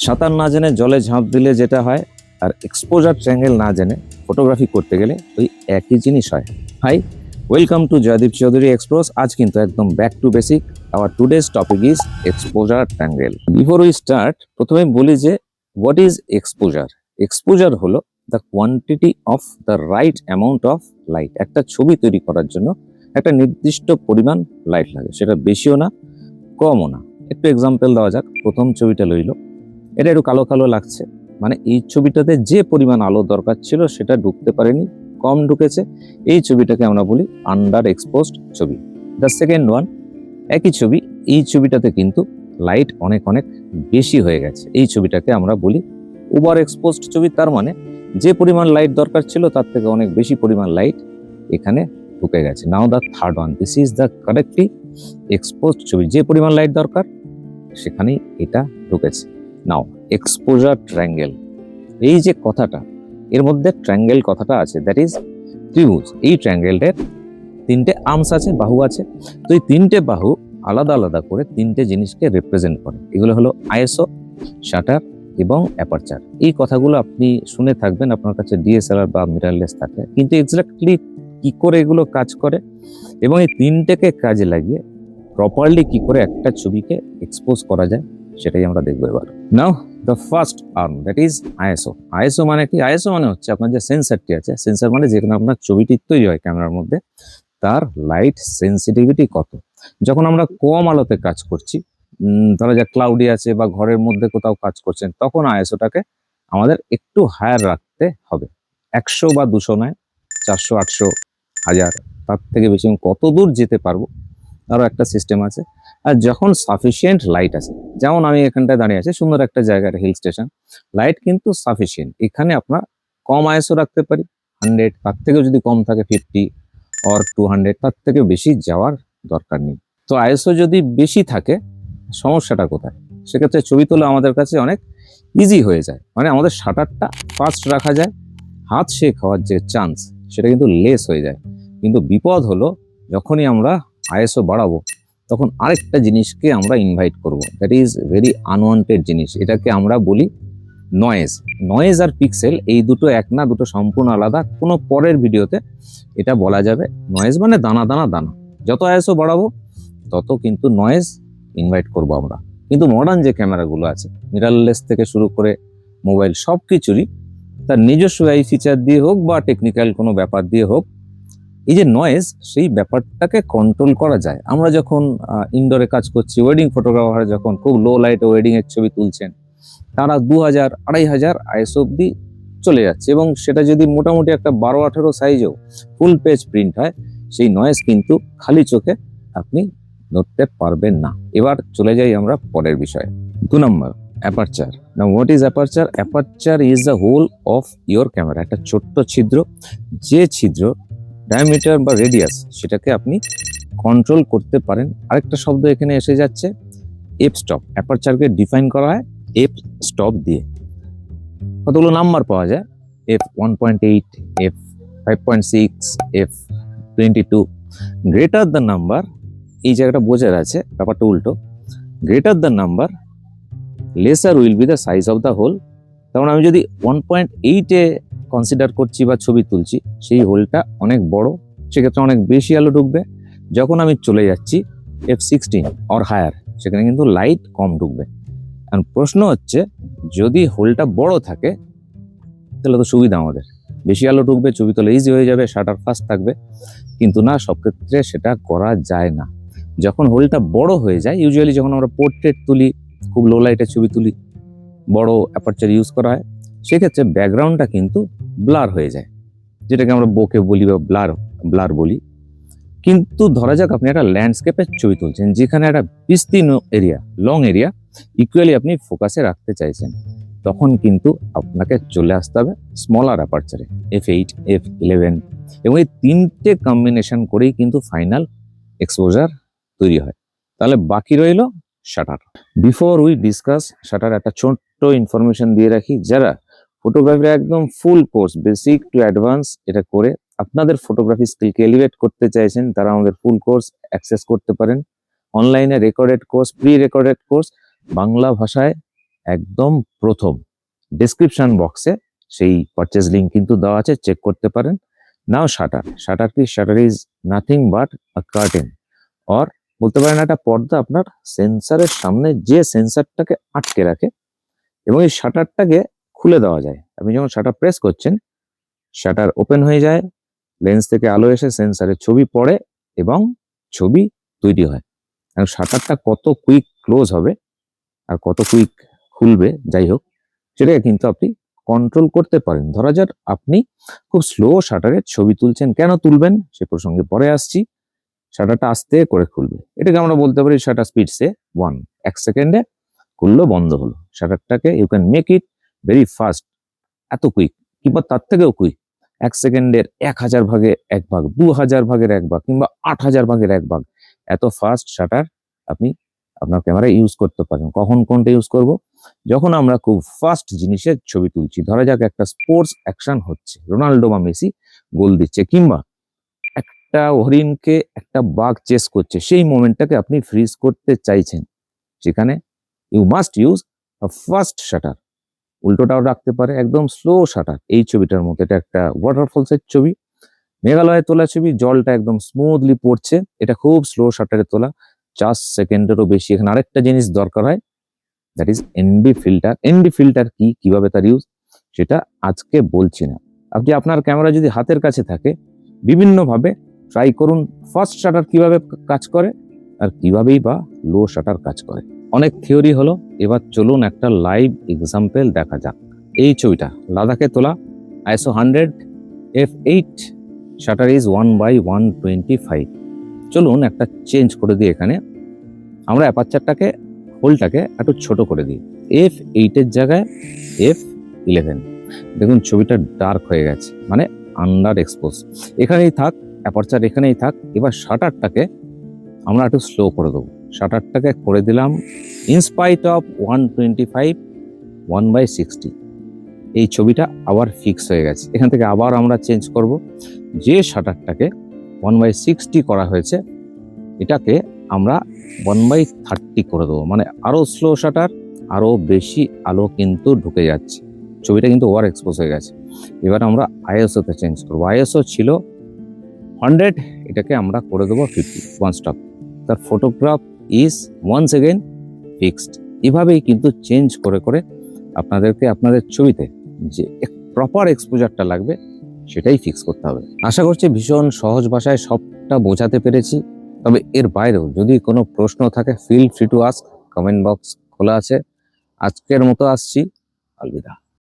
সাঁতার না জেনে জলে ঝাঁপ দিলে যেটা হয় আর এক্সপোজার ট্রায়াঙ্গেল না জেনে ফটোগ্রাফি করতে গেলে ওই একই জিনিস হয়। Hi, welcome to Joydeep Chowdhury explores. আজ কিন্তু একদম back to basic. Our today's topic is exposure triangle. Before we start, প্রথমে বলি যে হোয়াট ইজ এক্সপোজার। এক্সপোজার হলো the quantity of the right amount of light. একটা ছবি তৈরি করার জন্য একটা নির্দিষ্ট পরিমাণ লাইট লাগে, সেটা বেশিও না কমও না। একটু এক্সাম্পল দেওয়া যাক। প্রথম ছবিটা লইল, এটা একটু কালো কালো লাগছে, মানে এই ছবিটাতে যে পরিমাণ আলো দরকার ছিল সেটা ঢুকতে পারেনি, কম ঢুকেছে। এই ছবিটাকে আমরা বলি আন্ডার এক্সপোজড ছবি। দ্য সেকেন্ড ওয়ান, একই ছবি, এই ছবিটাতে কিন্তু লাইট অনেক অনেক বেশি হয়ে গেছে, এই ছবিটাকে আমরা বলি ওভার এক্সপোজড ছবি। তার মানে যে পরিমাণ লাইট দরকার ছিল তার থেকে অনেক বেশি পরিমাণ লাইট এখানে ঢুকে গেছে। Now the third one, this is the correctly exposed ছবি। যে পরিমাণ লাইট দরকার সেখানেই এটা ঢুকেছে। নাও এক্সপোজার ট্রায়াঙ্গেল, এই যে কথাটা, এর মধ্যে ট্রায়াঙ্গেল কথাটা আছে, দ্যাট ইজ ত্রিভুজ। এই ট্রায়াঙ্গেলটার তিনটে আর্মস আছে, বাহু আছে। তো এই তিনটে বাহু আলাদা আলাদা করে তিনটে জিনিসকে রিপ্রেজেন্ট করে। এগুলো হলো আইএসও, শাটার এবং অ্যাপারচার। এই কথাগুলো আপনি শুনে থাকবেন আপনার কাছে ডিএসএলআর বা মিররলেস থাকলে, কিন্তু এক্স্যাক্টলি কি করে এগুলো কাজ করে এবং এই তিনটেকে কাজে লাগিয়ে প্রপারলি কি করে একটা ছবিকে এক্সপোজ করা যায় সেটাই আমরা দেখবো এবার। Now the first arm, that is ISO. ISO মানে কি? আইএসও মানে হচ্ছে আপনার যে সেন্সারটি আছে, সেন্সার মানে যেখানে আপনার ছবিটি তৈরি হয় ক্যামেরার মধ্যে, তার লাইট সেন্সিটিভিটি কত। যখন আমরা কম আলোতে কাজ করছি, ধরা যাক ক্লাউডি আছে বা ঘরের মধ্যে কোথাও কাজ করছেন, তখন আইএসওটাকে আমাদের একটু হায়ার রাখতে হবে। 100 বা 200 নয়, 400, 800, 1000, তার থেকে বেশি কত দূর যেতে পারবো তারও একটা সিস্টেম আছে। আর যখন সাফিসিয়েন্ট লাইট আছে, যেমন আমি এখানটায় দাঁড়িয়ে আছি, সুন্দর একটা জায়গার হিল স্টেশন, লাইট কিন্তু সাফিসিয়েন্ট, এখানে আপনার কম আইএসও রাখতে পারি 100, তার থেকেও যদি কম থাকে 50 অর 200, তার থেকে বেশি যাওয়ার দরকার নেই। তো আইএসও যদি বেশি থাকে সমস্যাটা কোথায়? সেক্ষেত্রে ছবি তোলা আমাদের কাছে অনেক ইজি হয়ে যায়, মানে আমাদের শাটারটা ফাস্ট রাখা যায়, হাত শেক হওয়ার যে চান্স সেটা কিন্তু লেস হয়ে যায়। কিন্তু বিপদ হলো যখনই আমরা আইএসও বাড়াবো তখন আরেকটা জিনিসকে আমরা ইনভাইট করব, দ্যাট ইজ ভেরি আনওয়ান্টেড জিনিস। এটাকে আমরা বলি নয়েজ। নয়েজ আর পিক্সেল এই দুটো এক না, দুটো সম্পূর্ণ আলাদা। কোনো পরের ভিডিওতে এটা বলা যাবে। নয়েজ মানে দানা দানা দানা, যত আইএসও বাড়াবো তত কিন্তু নয়েজ ইনভাইট করব আমরা। কিন্তু মডার্ন যে ক্যামেরাগুলো আছে, মিররলেস থেকে শুরু করে মোবাইল, সব কিছুরই তার নিজস্ব এই ফিচার দিয়ে হোক বা টেকনিক্যাল কোনো ব্যাপার দিয়ে হোক, এই যে নয়েজ, সেই ব্যাপারটাকে কন্ট্রোল করা যায়। আমরা যখন ইনডোরে কাজ করছি, ওয়েডিং ফটোগ্রাফার যখন খুব লো লাইটে ওয়েডিং এর ছবি তুলছেন, তারা 2000, 2500 আইএসও অব্দি চলে যাচ্ছে, এবং সেটা যদি মোটামুটি একটা 12-18 সাইজেও ফুল পেজ প্রিন্ট হয়, সেই নয়েজ কিন্তু খালি চোখে আপনি ধরতে পারবেন না। এবার চলে যাই আমরা পরের বিষয়ে। 2 নম্বর, aperture. Now what is aperture? Aperture is the hole of your camera. একটা ছোট্ট ছিদ্র, যে ছিদ্র ডায়ামিটার বা রেডিয়াস সেটাকে আপনি কন্ট্রোল করতে পারেন। আরেকটা শব্দ এখানে এসে যাচ্ছে, এফ স্টপ। অ্যাপারচারকে ডিফাইন করা হয় এফ স্টপ দিয়ে। কতগুলো নাম্বার পাওয়া যায়, f1.8, f5.6, f22। Greater the number, এই জায়গাটা বোঝার আছে, ব্যাপারটা উল্টো। Greater the number, lesser will be the size of the hole. তখন আমি যদি 1.8-এ কনসিডার করছি বা ছবি তুলছি, সেই হোলটা অনেক বড়, সেক্ষেত্রে অনেক বেশি আলো ঢুকবে। যখন আমি চলে যাচ্ছি f16 অর হায়ার, সেখানে কিন্তু লাইট কম ঢুকবে। কারণ প্রশ্ন হচ্ছে, যদি হোলটা বড় থাকে তাহলে তো সুবিধা, আমাদের বেশি আলো ঢুকবে, ছবি তোলা ইজি হয়ে যাবে, শাটার ফাস্ট থাকবে। কিন্তু না, সব ক্ষেত্রে সেটা করা যায় না। যখন হোলটা বড় হয়ে যায়, ইউজুয়ালি যখন আমরা পোর্ট্রেট তুলি, খুব লো লাইটে ছবি তুলি, বড় অ্যাপারচার ইউজ করা হয়, সেক্ষেত্রে ব্যাকগ্রাউন্ডটা কিন্তু ব্লার হয়ে যায়, যেটাকে আমরা বোকে বলি বা ব্লার বলি। কিন্তু ধরা যাক আপনি একটা ল্যান্ডস্কেপের ছবি তুলছেন, যেখানে একটা বিস্তীর্ণ এরিয়া, লং এরিয়া ইকুয়ালি আপনি ফোকাসে রাখতে চাইছেন, তখন কিন্তু আপনাকে চলে আসতে হবে স্মলার অ্যাপারচারে, f8, f11, এবং এই তিনটে কম্বিনেশন করেই কিন্তু ফাইনাল এক্সপোজার তৈরি হয়। তাহলে বাকি রইল shutter. Before we discuss shutter, একটা ছোট্ট ইনফরমেশন দিয়ে রাখি। যারা ফটোগ্রাফির একদম full course, basic to advance, এটা করে আপনাদের ফটোগ্রাফি স্কিলকে এলিভেট করতে চাইছেন, তারা আমাদের ফুল কোর্স অ্যাক্সেস করতে পারেন। অনলাইনে recorded course, pre recorded course, Bangla ভাষায় একদম প্রথম ডেসক্রিপশন বক্সে সেই পারচেজ লিঙ্ক কিন্তু দেওয়া আছে, চেক করতে পারেন। নাও শাটার কি? Shutter is nothing but a curtain, or বলতে পারেন একটা পর্দা আপনার সেন্সারের সামনে, যে সেন্সারটাকে আটকে রাখে, এবং এই শাটারটাকে খুলে দেওয়া যায়। আপনি যখন শাটার প্রেস করছেন, শাটার ওপেন হয়ে যায়, লেন্স থেকে আলো এসে সেন্সারে ছবি পড়ে এবং ছবি তৈরি হয়। এবং শাটারটা কত কুইক ক্লোজ হবে আর কত কুইক খুলবে, যাই হোক, সেটাকে কিন্তু আপনি কন্ট্রোল করতে পারেন। ধরা যাক আপনি খুব স্লো শাটারে ছবি তুলছেন, কেন তুলবেন সে প্রসঙ্গে পরে আসছি। শাটারটা আস্তে করে খুলবে, এটাকে আমরা বলতে পারি শাটার স্পিড সে 1, 1 সেকেন্ডে খুললো, বন্ধ হলো। শাটারটাকে you can make it very fast, এত কুইক, কিংবা তার থেকেও কুইক, 1 সেকেন্ডের 1000 ভাগে 1 ভাগ, 2000 ভাগের 1 ভাগ, কিংবা 8000 ভাগের 1 ভাগ, এত ফাস্ট শাটার আপনি আপনার ক্যামেরায় ইউজ করতে পারেন। কখন কোনটা ইউজ করব? যখন আমরা খুব ফাস্ট জিনিসের ছবি তুলছি, ধরা যাক একটা স্পোর্টস অ্যাকশন হচ্ছে, রোনাল্ডো বা মেসি গোল দিচ্ছে, কিংবা একটা হরিণকে একটা বাঘ চেস করছে, সেই মোমেন্টটাকে আপনি ফ্রিজ করতে চাইছেন, সেখানে you must use a fast shutter. উল্টোটাও রাখতে পারে, একদম স্লো শাটার। এই ছবিটার মতো, এটা একটা ওয়াটারফলসের ছবি, মেঘালয়ে তোলা ছবি, জলটা একদম স্মুথলি পড়ছে, এটা খুব স্লো শাটারে তোলা, 4 সেকেন্ডেরও বেশি। এখানে আরেকটা জিনিস দরকার হয়, that is ND filter. ND filter কি, কিভাবে তার ইউজ, সেটা আজকে বলছি না। আপনি আপনার ক্যামেরা যদি হাতের কাছে থাকে, বিভিন্নভাবে ট্রাই করুন ফাস্ট শাটার কিভাবে কাজ করে আর কিভাবেই বা লো শাটার কাজ করে। অনেক থিওরি হলো, এবার চলুন একটা লাইভ এক্সাম্পল দেখা যাক। এই ছবিটা লাদাখে তোলা, ISO 100 f8, শাটার ইজ 1/125। চলুন একটা চেঞ্জ করে দিই, এখানে আমরা অ্যাপারচারটাকে, হোলটাকে একটু ছোট করে দিই, f8 এর জায়গায় f11। দেখুন ছবিটা ডার্ক হয়ে গেছে, মানে আন্ডার এক্সপোজ। এখানেই থাক অ্যাপারচার, এখানেই থাক। এবার শাটারটাকে আমরা একটু স্লো করে দেবো। শাটারটাকে করে দিলাম ইনস্পাইট অফ 125, 1/60। এই ছবিটা আবার ফিক্স হয়ে গেছে। এখান থেকে আবার আমরা চেঞ্জ করব, যে শাটারটাকে 1/60 করা হয়েছে, এটাকে আমরা 1/30 করে দেবো, মানে আরো স্লো শাটার, আরো বেশি আলো কিন্তু ঢুকে যাচ্ছে, ছবিটা কিন্তু ওভার এক্সপোজ হয়ে গেছে। এবার আমরা আইএসওতে চেঞ্জ করবো। আইএসও ছিল 100, এটাকে আমরা করে দেবো 50, ওয়ান স্টপ। তার photograph is once again fixed. এভাবেই কিন্তু চেঞ্জ করে করে আপনাদেরকে আপনাদের ছবিতে যে প্রপার এক্সপোজারটা লাগবে, সেটাই ফিক্স করতে হবে। আশা করছি ভীষণ সহজ ভাষায় সবটা বোঝাতে পেরেছি। তবে এর বাইরেও যদি কোনো প্রশ্ন থাকে, feel free to ask, comment box খোলা আছে। আজকের মতো আসছি, আলবিদা।